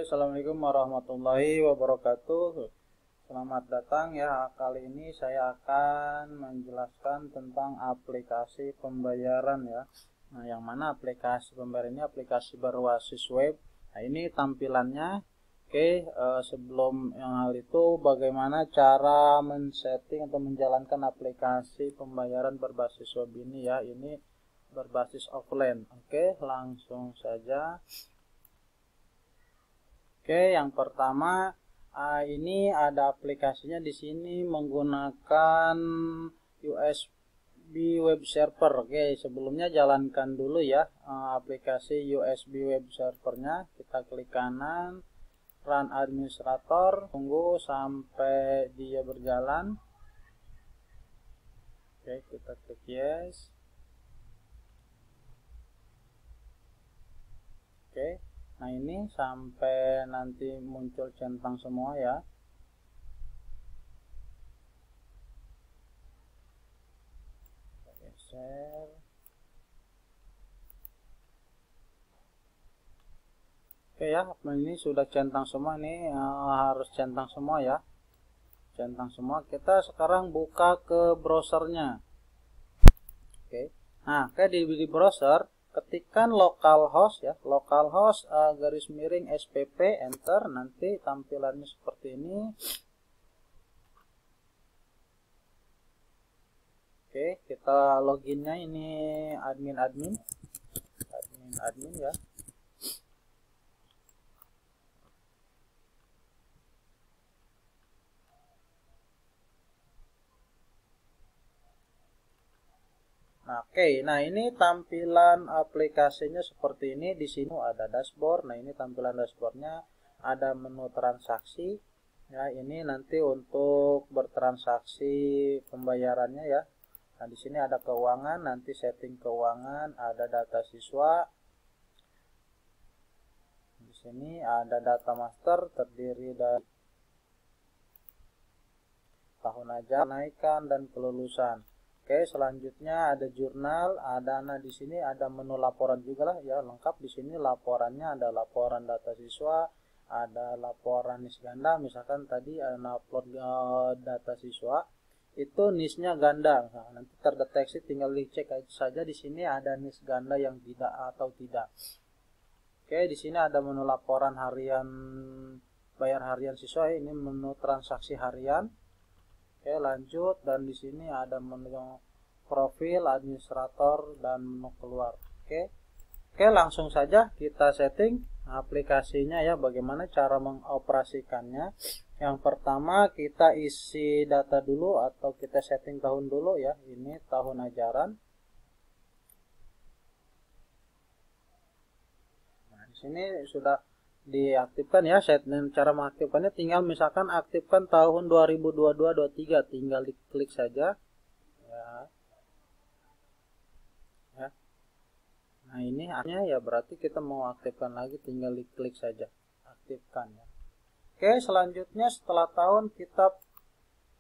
Assalamualaikum warahmatullahi wabarakatuh. Selamat datang ya. Kali ini saya akan menjelaskan tentang aplikasi pembayaran ya. Nah, yang mana aplikasi pembayaran ini aplikasi berbasis web. Nah, ini tampilannya. Oke, sebelum yang hal itu bagaimana cara men-setting atau menjalankan aplikasi pembayaran berbasis web ini ya. Ini berbasis offline. Oke, langsung saja. Oke, yang pertama ini ada aplikasinya di sini menggunakan USB web server. Oke, sebelumnya jalankan dulu ya aplikasi USB web servernya. Kita klik kanan, run administrator, tunggu sampai dia berjalan. Oke, kita klik yes. Oke. Nah, ini sampai nanti muncul centang semua ya. Geser. Oke ya, ini sudah centang semua nih, harus centang semua ya. Centang semua. Kita sekarang buka ke browsernya. Oke. Nah, di browser ketikkan localhost ya, localhost garis miring spp, enter, nanti tampilannya seperti ini. Oke, kita loginnya ini admin ya. Oke, nah ini tampilan aplikasinya seperti ini. Di sini ada dashboard. Nah, ini tampilan dashboardnya, ada menu transaksi. Ya, ini nanti untuk bertransaksi pembayarannya ya. Nah, di sini ada keuangan, nanti setting keuangan, ada data siswa. Di sini ada data master terdiri dari tahun ajar, kenaikan dan kelulusan. Oke, selanjutnya ada jurnal, ada di sini ada menu laporan juga lah ya, lengkap di sini laporannya, ada laporan data siswa, ada laporan NIS ganda, misalkan tadi upload data siswa itu NIS-nya ganda. Nah, nanti terdeteksi tinggal dicek saja di sini ada NIS ganda yang tidak atau tidak. Oke, di sini ada menu laporan harian, bayar harian siswa, ini menu transaksi harian. Oke, lanjut, dan di sini ada menu profil, administrator, dan menu keluar. Oke, langsung saja kita setting aplikasinya ya, bagaimana cara mengoperasikannya. Yang pertama kita isi data dulu atau kita setting tahun dulu ya, ini tahun ajaran. Nah, di sini sudah diaktifkan ya. Cara mengaktifkannya tinggal misalkan aktifkan tahun 2022-23, tinggal diklik saja ya. Nah, ini artinya ya berarti kita mau aktifkan lagi, tinggal diklik saja aktifkan ya. Oke, selanjutnya setelah tahun kita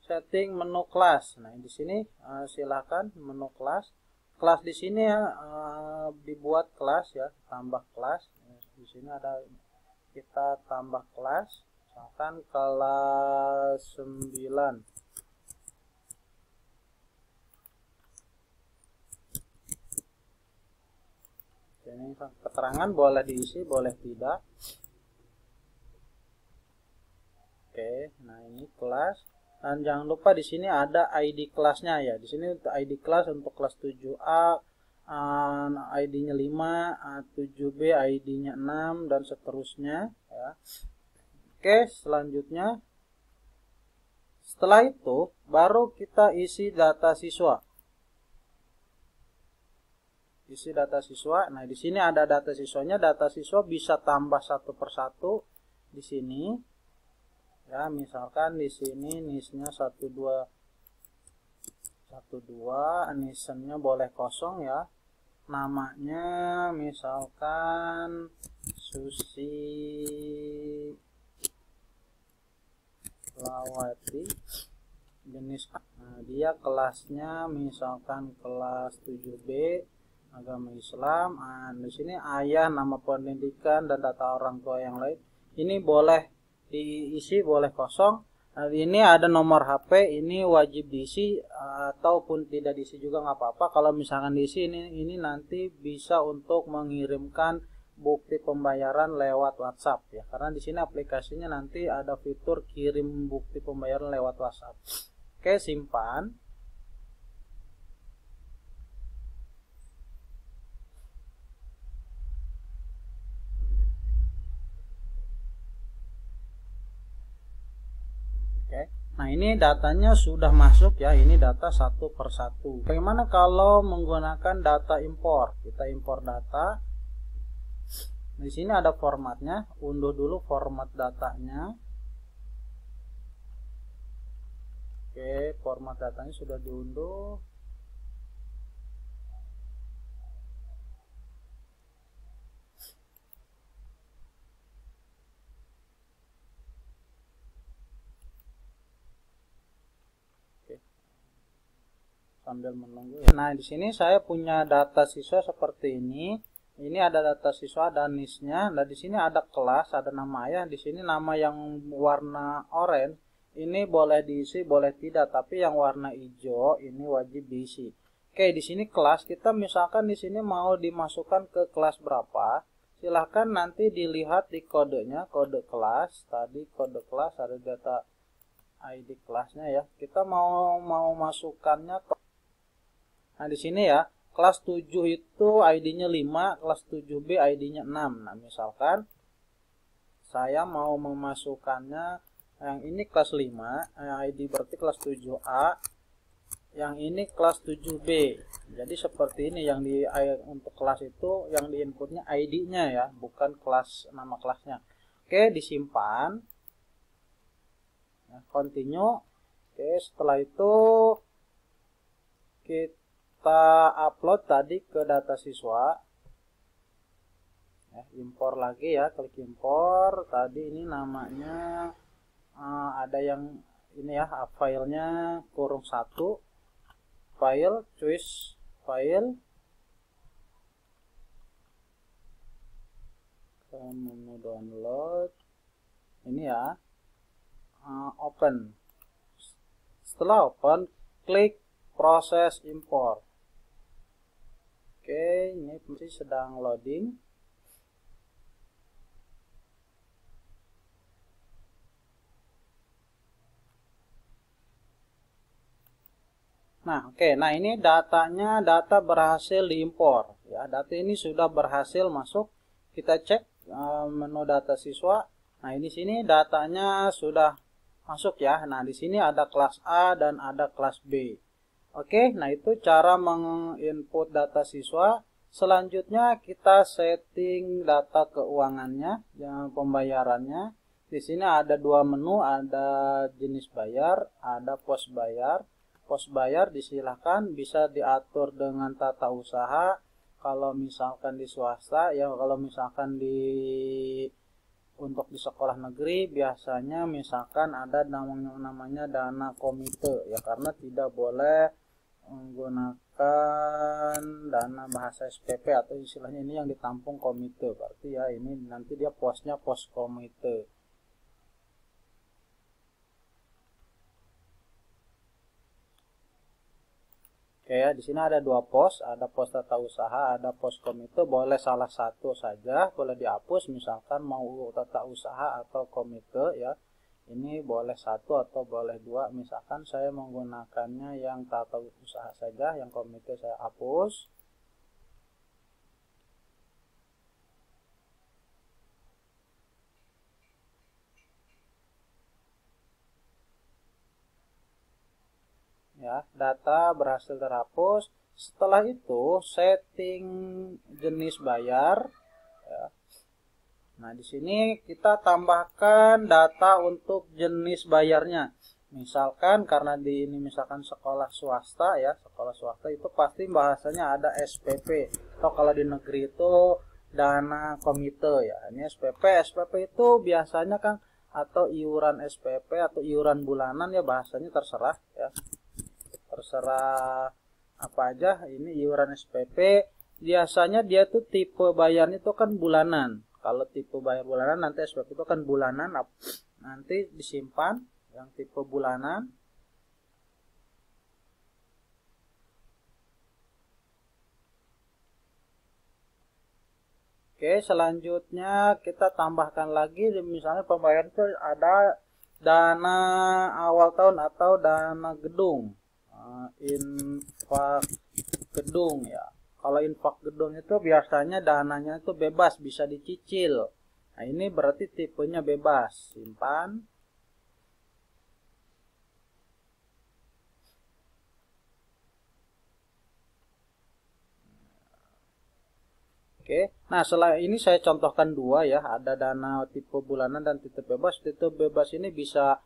setting menu kelas. Nah, di sini silakan menu kelas. Kelas di sini ya, dibuat kelas ya, tambah kelas. Di sini ada, kita tambah kelas, misalkan kelas 9. Ini keterangan boleh diisi, boleh tidak. Oke, nah ini kelas. Dan jangan lupa di sini ada ID kelasnya ya. Di sini untuk ID kelas untuk kelas 7A, ID-nya 5, 7B ID-nya 6 dan seterusnya ya. Oke, selanjutnya setelah itu baru kita isi data siswa. Isi data siswa. Nah, di sini ada data siswanya. Data siswa bisa tambah satu persatu di sini. Ya, misalkan di sini NIS-nya 12, NIS-nya boleh kosong ya. Namanya misalkan Susi Lawati, jenis dia kelasnya misalkan kelas 7B, agama Islam. Di sini ayah, nama pendidikan dan data orang tua yang lain. ini boleh diisi, boleh kosong. Nah, ini ada nomor HP, ini wajib diisi ataupun tidak diisi juga nggak apa-apa. Kalau misalkan diisi, ini nanti bisa untuk mengirimkan bukti pembayaran lewat WhatsApp ya, karena di sini aplikasinya nanti ada fitur kirim bukti pembayaran lewat WhatsApp. Oke, simpan. Oke. Nah, ini datanya sudah masuk ya, ini data satu per satu. Bagaimana kalau menggunakan data impor? Kita impor data. Di sini ada formatnya, unduh dulu format datanya. Oke, format datanya sudah diunduh. Oke. Sambil menunggu ya. Nah, di sini saya punya data siswa seperti ini. Ini ada data siswa dan NIS-nya. Nah, di sini ada kelas, ada nama ayah. Di sini nama yang warna orange ini boleh diisi, boleh tidak, tapi yang warna hijau ini wajib diisi. Oke, di sini kelas, kita misalkan di sini mau dimasukkan ke kelas berapa? Silahkan nanti dilihat di kodenya, kode kelas. Tadi kode kelas ada data ID kelasnya ya. Kita mau masukkannya ke. Nah, di sini ya, kelas 7 itu ID-nya 5, kelas 7B ID-nya 6. Nah, misalkan saya mau memasukkannya yang ini kelas 5, ID berarti kelas 7A, yang ini kelas 7B. Jadi seperti ini yang di untuk kelas itu yang di inputnya ID-nya ya, bukan kelas, nama kelasnya. Oke, disimpan. Nah, continue. Oke, setelah itu kita upload tadi ke data siswa. Ya, impor lagi ya, klik impor. Tadi ini namanya ada yang ini ya, filenya -1, file, choose file, ke menu download, ini ya, open. Setelah open, klik proses impor. Oke, ini masih sedang loading. Nah, oke. Nah, ini datanya, data berhasil diimpor. Ya, data ini sudah berhasil masuk. Kita cek menu data siswa. Nah, ini sini datanya sudah masuk ya. Nah, di sini ada kelas A dan ada kelas B. Oke, nah itu cara menginput data siswa. Selanjutnya kita setting data keuangannya, yang pembayarannya. Di sini ada dua menu, ada jenis bayar, ada pos bayar. Pos bayar disilahkan bisa diatur dengan tata usaha. Kalau misalkan di swasta ya, kalau misalkan untuk di sekolah negeri biasanya misalkan ada namanya dana komite ya, karena tidak boleh menggunakan dana bahasa SPP atau istilahnya ini yang ditampung komite, berarti ya ini nanti dia posnya pos komite. Oke ya, di sini ada dua pos, ada pos tata usaha, ada pos komite. Boleh salah satu saja, boleh dihapus. Misalkan mau tata usaha atau komite ya, ini boleh satu atau boleh dua. Misalkan saya menggunakannya yang tata usaha saja, yang komite saya hapus. Ya, data berhasil terhapus. Setelah itu setting jenis bayar ya. Nah, di sini kita tambahkan data untuk jenis bayarnya. Misalkan karena di ini misalkan sekolah swasta ya, sekolah swasta itu pasti bahasanya ada SPP, atau kalau di negeri itu dana komite ya. Ini SPP. SPP itu biasanya kan atau iuran SPP atau iuran bulanan ya, bahasanya terserah ya. Terserah apa aja. Ini iuran SPP biasanya dia tuh tipe bayarnya itu kan bulanan. Kalau tipe bayar bulanan nanti SPP itu kan bulanan, nanti disimpan yang tipe bulanan. Oke, selanjutnya kita tambahkan lagi, misalnya pembayaran itu ada dana awal tahun atau dana gedung, infak gedung ya. Kalau infak gedung itu biasanya dananya itu bebas, bisa dicicil. Nah, ini berarti tipenya bebas. Simpan. Oke, nah setelah ini saya contohkan dua ya, ada dana tipe bulanan dan tipe bebas. Tipe bebas ini bisa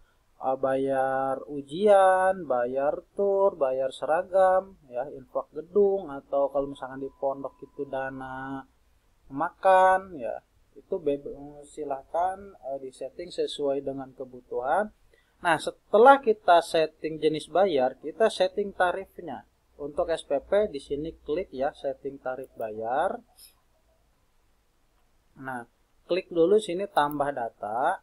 bayar ujian, bayar tur, bayar seragam, ya, infak gedung, atau kalau misalkan di pondok itu dana makan, ya, itu silahkan disetting sesuai dengan kebutuhan. Nah, setelah kita setting jenis bayar, kita setting tarifnya. Untuk SPP di sini klik ya setting tarif bayar. Nah, klik dulu sini tambah data.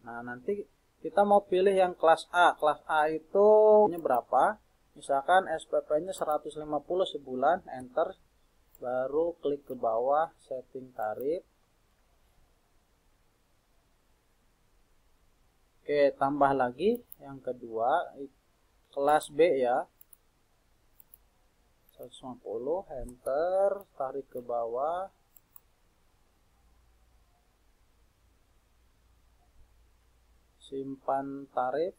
Nah, nanti kita mau pilih yang kelas A. Kelas A itu berapa? Misalkan SPP-nya 150 sebulan, enter. Baru klik ke bawah setting tarif. Oke, tambah lagi yang kedua, kelas B ya. 150, enter, tarik ke bawah. Simpan tarif.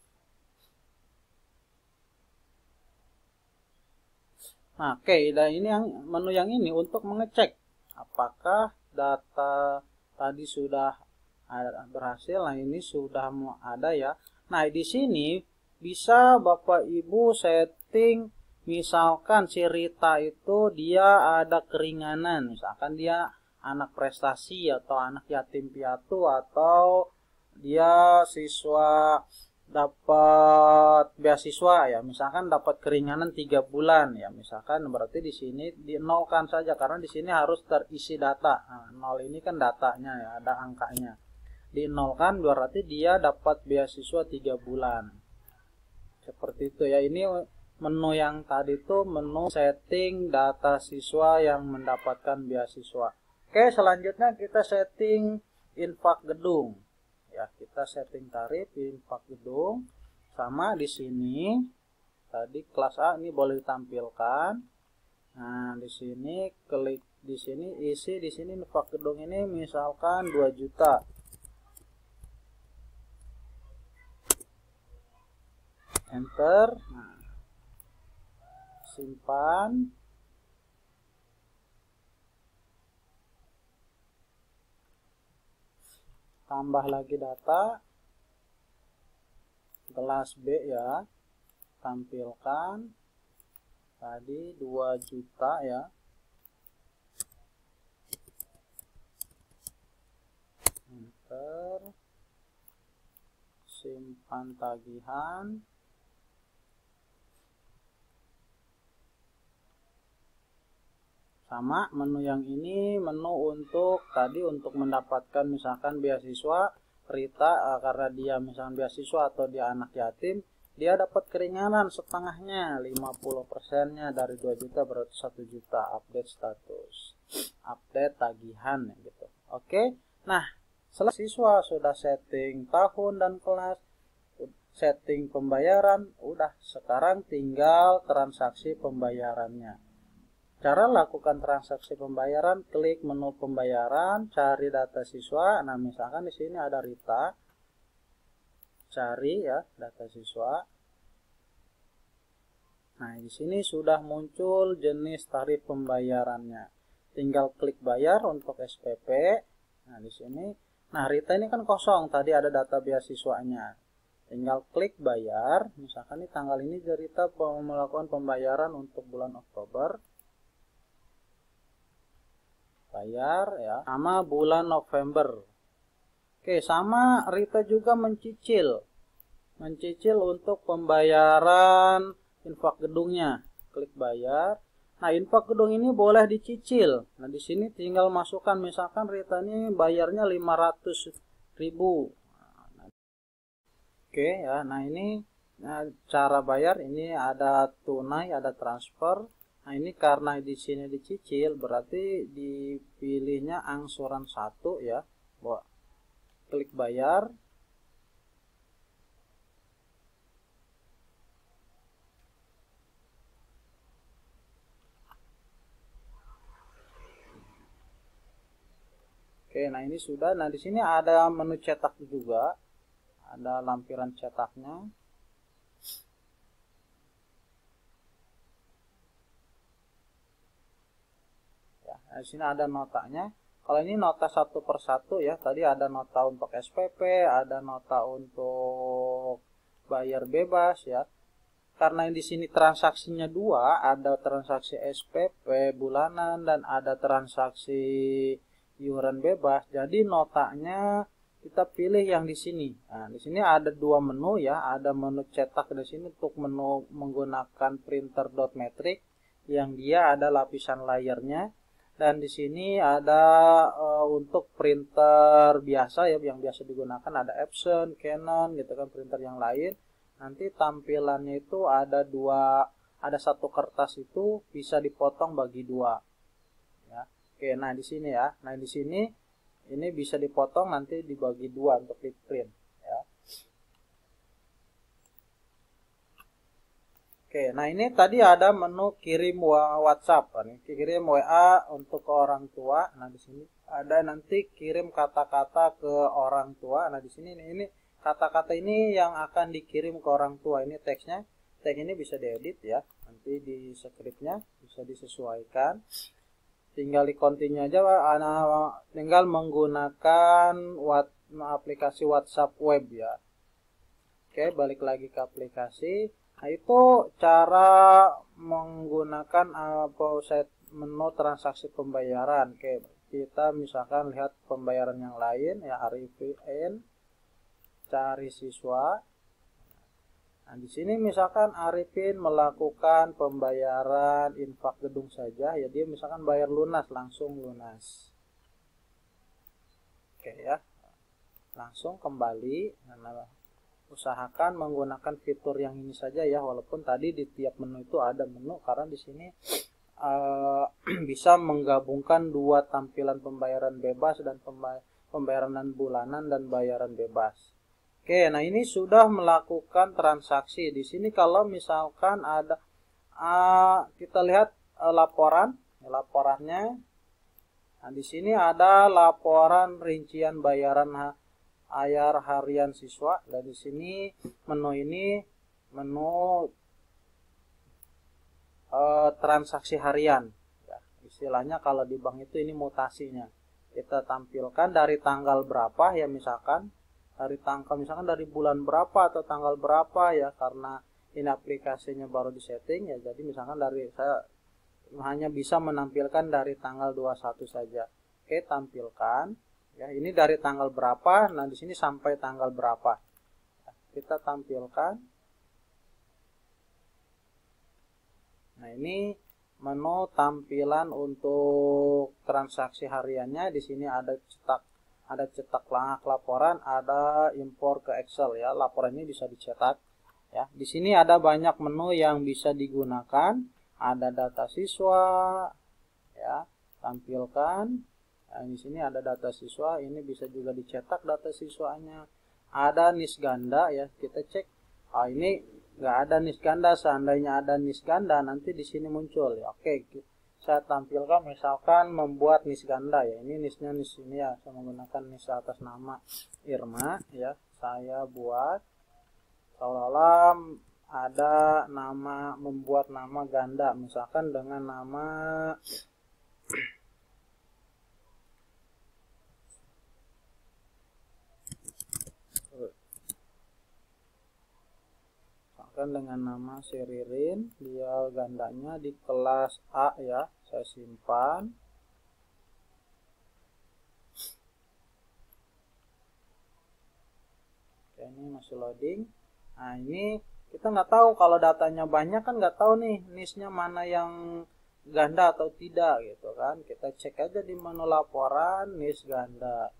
Nah, oke, dan ini yang menu yang ini untuk mengecek apakah data tadi sudah berhasil. Nah, ini sudah ada ya. Nah, di sini bisa Bapak Ibu setting, misalkan si Rita itu dia ada keringanan, misalkan dia anak prestasi atau anak yatim piatu, atau dia siswa dapat beasiswa ya, misalkan dapat keringanan 3 bulan ya, misalkan berarti di sini dinolkan saja karena di sini harus terisi data. Nah, 0 ini kan datanya ya, ada angkanya. Dinolkan berarti dia dapat beasiswa 3 bulan. Seperti itu ya. Ini menu yang tadi itu menu setting data siswa yang mendapatkan beasiswa. Oke, selanjutnya kita setting infak gedung. Ya, kita setting tarif infak gedung. Sama di sini tadi kelas A ini boleh ditampilkan. Nah, di sini klik di sini, isi di sini infak gedung ini misalkan 2 juta. Enter. Nah, simpan. Tambah lagi data. Kelas B ya. Tampilkan. Tadi 2 juta ya. Enter. Simpan tagihan. Sama menu yang ini menu untuk tadi untuk mendapatkan misalkan beasiswa Rita, karena dia misalkan beasiswa atau dia anak yatim, dia dapat keringanan setengahnya, 50%-nya dari 2 juta berarti 1 juta. Update status, update tagihan gitu. Oke. Nah, setelah siswa sudah setting tahun dan kelas, setting pembayaran, udah, sekarang tinggal transaksi pembayarannya. Cara lakukan transaksi pembayaran, klik menu pembayaran, cari data siswa. Nah, misalkan di sini ada Rita. Cari ya data siswa. Nah, di sini sudah muncul jenis tarif pembayarannya. Tinggal klik bayar untuk SPP. Nah, di sini, nah Rita ini kan kosong, tadi ada data beasiswanya. Tinggal klik bayar. Misalkan ini tanggal ini Rita melakukan pembayaran untuk bulan Oktober. Bayar ya, sama bulan November. Oke, sama Rita juga mencicil untuk pembayaran infak gedungnya. Klik bayar. Nah, infak gedung ini boleh dicicil. Nah, di sini tinggal masukkan, misalkan Rita ini bayarnya 500.000. Oke ya. Nah, ini cara bayar ini ada tunai, ada transfer. Nah, ini karena di sini dicicil berarti dipilihnya angsuran 1 ya. Klik bayar. Oke, nah ini sudah. Nah, di sini ada menu cetak juga. Ada lampiran cetaknya. Ya, nah, di sini ada notanya. Kalau ini nota satu per satu ya. Tadi ada nota untuk SPP, ada nota untuk bayar bebas ya. Karena di sini transaksinya dua, ada transaksi SPP bulanan dan ada transaksi iuran bebas. Jadi notanya kita pilih yang di sini. Nah, di sini ada dua menu ya, ada menu cetak di sini untuk menu menggunakan printer dot matrix yang dia ada lapisan layarnya, dan di sini ada untuk printer biasa ya, yang biasa digunakan ada Epson, Canon gitu kan, printer yang lain. Nanti tampilannya itu ada satu kertas itu bisa dipotong bagi dua ya. Oke, nah di sini ya. Nah, di sini ini bisa dipotong nanti dibagi dua untuk di print ya. Oke, nah ini tadi ada menu kirim WhatsApp, nih kirim WA untuk ke orang tua. Nah, di sini ada nanti kirim kata-kata ke orang tua. Nah, di sini ini kata-kata ini yang akan dikirim ke orang tua. Ini teksnya, teks ini bisa diedit ya. Nanti di scriptnya bisa disesuaikan. Tinggal di continue aja, tinggal menggunakan aplikasi WhatsApp web ya. Oke, balik lagi ke aplikasi. Nah, itu cara menggunakan menu transaksi pembayaran. Oke, kita misalkan lihat pembayaran yang lain ya, Arifin, cari siswa. Nah, di sini misalkan Arifin melakukan pembayaran infak gedung saja ya, dia misalkan bayar lunas, langsung lunas. Oke ya. Langsung kembali. Nah, usahakan menggunakan fitur yang ini saja ya, walaupun tadi di tiap menu itu ada menu, karena di sini bisa menggabungkan dua tampilan pembayaran bebas dan pembayaran bulanan dan bayaran bebas. Oke, nah ini sudah melakukan transaksi. Di sini kalau misalkan ada kita lihat laporannya. Nah, di sini ada laporan rincian bayaran ayar harian siswa, dan di sini menu ini menu transaksi harian ya, istilahnya kalau di bank itu ini mutasinya. Kita tampilkan dari tanggal berapa ya, misalkan dari bulan berapa atau tanggal berapa ya, karena ini aplikasinya baru di setting ya, jadi misalkan saya hanya bisa menampilkan dari tanggal 21 saja. Oke, tampilkan ya, ini dari tanggal berapa. Nah, di sini sampai tanggal berapa ya, kita tampilkan. Nah, ini menu tampilan untuk transaksi hariannya. Di sini ada cetak laporan, ada impor ke Excel ya. Laporan ini bisa dicetak ya. Di sini ada banyak menu yang bisa digunakan. Ada data siswa ya, tampilkan. Nah, di sini ada data siswa, ini bisa juga dicetak data siswanya. Ada nis ganda ya, kita cek. Ini nggak ada nis ganda. Seandainya ada nis ganda, nanti di sini muncul ya. Oke, saya tampilkan misalkan membuat nis ganda ya. Ini nisnya nis ini ya, saya menggunakan nis atas nama Irma ya. Saya buat seolah-olah ada nama, membuat nama ganda misalkan dengan nama Seririn, dia gandanya di kelas A ya. Saya simpan. Oke, ini masih loading. Nah, ini kita nggak tahu, kalau datanya banyak kan nggak tahu nih nisnya mana yang ganda atau tidak gitu kan. Kita cek aja di menu laporan NIS ganda.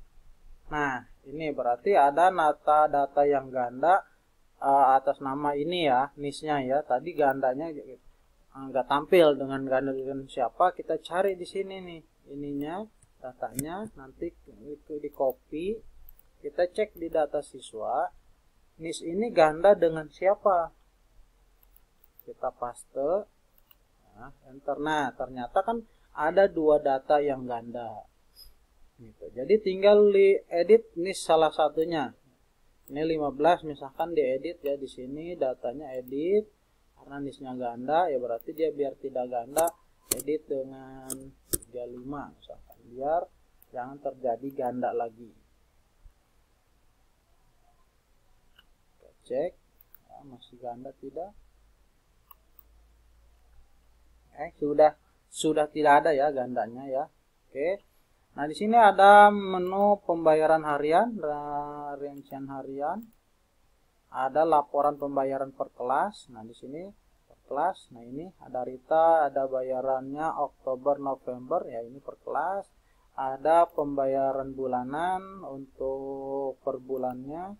Nah, ini berarti ada data yang ganda atas nama ini ya, NIS-nya ya. Tadi gandanya nggak tampil dengan ganda dengan siapa, kita cari di sini nih ininya, datanya, nanti di copy, kita cek di data siswa, NIS ini ganda dengan siapa, kita paste, nah, enter. Nah, ternyata kan ada 2 data yang ganda gitu. Jadi tinggal diedit NIS salah satunya. Ini 15 misalkan diedit ya, di sini datanya edit, karena NIS-nya ganda ya berarti dia biar tidak ganda edit dengan 35 misalkan, biar jangan terjadi ganda lagi. Kita cek ya, masih ganda tidak, sudah tidak ada ya gandanya ya. Oke. Nah, di sini ada menu pembayaran harian, rincian harian. Ada laporan pembayaran per kelas. Nah, di sini per kelas. Nah, ini ada Rita, ada bayarannya Oktober, November ya, ini per kelas. Ada pembayaran bulanan untuk per bulannya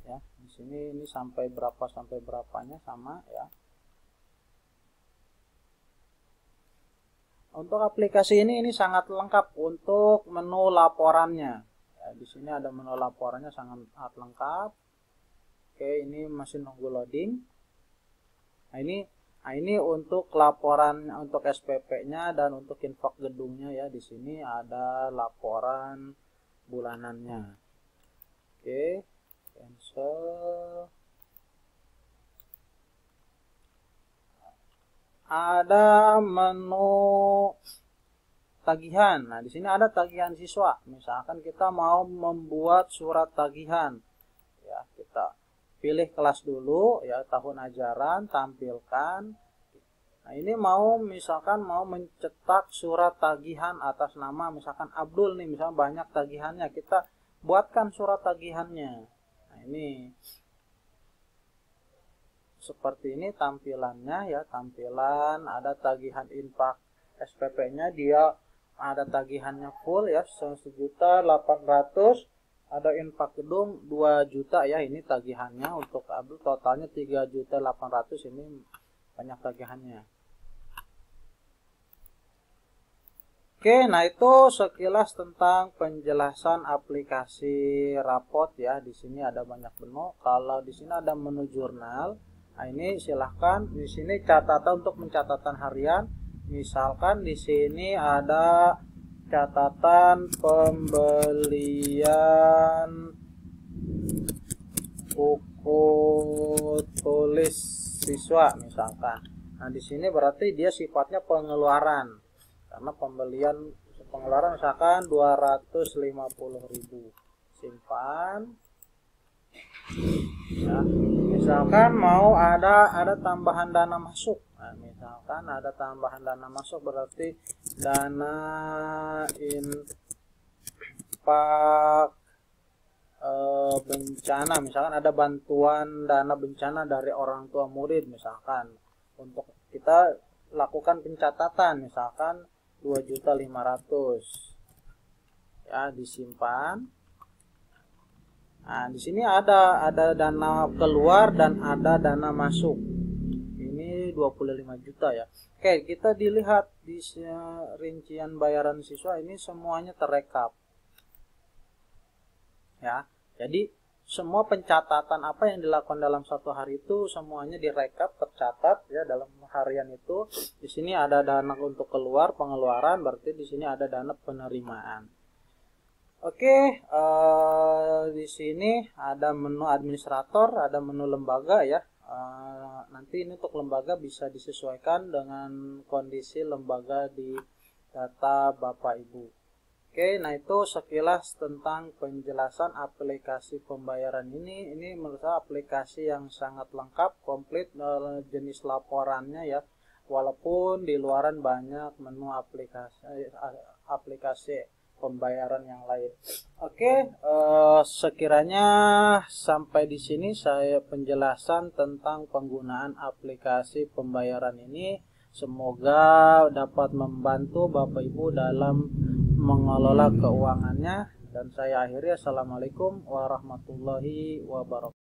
ya. Di sini ini sampai berapanya sama ya. Untuk aplikasi ini sangat lengkap untuk menu laporannya. Ya, di sini ada menu laporannya sangat lengkap. Oke, ini masih nunggu loading. Nah, ini untuk laporan untuk SPP-nya dan untuk infak gedungnya ya. Di sini ada laporan bulanannya. Oke, cancel. Ada menu tagihan. Nah, di sini ada tagihan siswa. Misalkan kita mau membuat surat tagihan. Ya, kita pilih kelas dulu ya, tahun ajaran, tampilkan. Nah, ini misalkan mau mencetak surat tagihan atas nama misalkan Abdul nih, misalkan banyak tagihannya, kita buatkan surat tagihannya. Nah, ini seperti ini tampilannya ya, tampilan ada tagihan infak SPP-nya, dia ada tagihannya full ya 1.800.000, ada infak gedung 2 juta ya, ini tagihannya untuk Abdul totalnya 3.800.000, ini banyak tagihannya. Oke, nah itu sekilas tentang penjelasan aplikasi rapot ya. Di sini ada banyak menu. Kalau di sini ada menu jurnal. Nah, ini silahkan di sini catatan untuk mencatatkan harian. Misalkan di sini ada catatan pembelian buku tulis siswa misalkan. Nah, di sini berarti dia sifatnya pengeluaran. Karena pengeluaran misalkan 250.000. Simpan. Ya, misalkan mau ada tambahan dana masuk. Nah, misalkan ada tambahan dana masuk berarti dana infak bencana, misalkan ada bantuan dana bencana dari orang tua murid misalkan, untuk kita lakukan pencatatan misalkan 2.500.000 ya, disimpan. Nah, di sini ada dana keluar dan ada dana masuk. Ini 25 juta ya. Oke, kita dilihat di rincian bayaran siswa ini semuanya terekap. Ya. Jadi semua pencatatan apa yang dilakukan dalam satu hari itu semuanya direkap, tercatat ya dalam harian itu. Di sini ada dana untuk keluar, pengeluaran, berarti di sini ada dana penerimaan. Oke, di sini ada menu administrator, ada menu lembaga ya. Nanti ini untuk lembaga bisa disesuaikan dengan kondisi lembaga di data Bapak Ibu. Oke, nah itu sekilas tentang penjelasan aplikasi pembayaran ini. Ini menurut saya aplikasi yang sangat lengkap, komplit jenis laporannya ya. Walaupun di luaran banyak menu aplikasi pembayaran yang lain. Oke, sekiranya sampai di sini saya penjelasan tentang penggunaan aplikasi pembayaran ini. Semoga dapat membantu Bapak Ibu dalam mengelola keuangannya. Dan saya akhiri, assalamualaikum warahmatullahi wabarakatuh.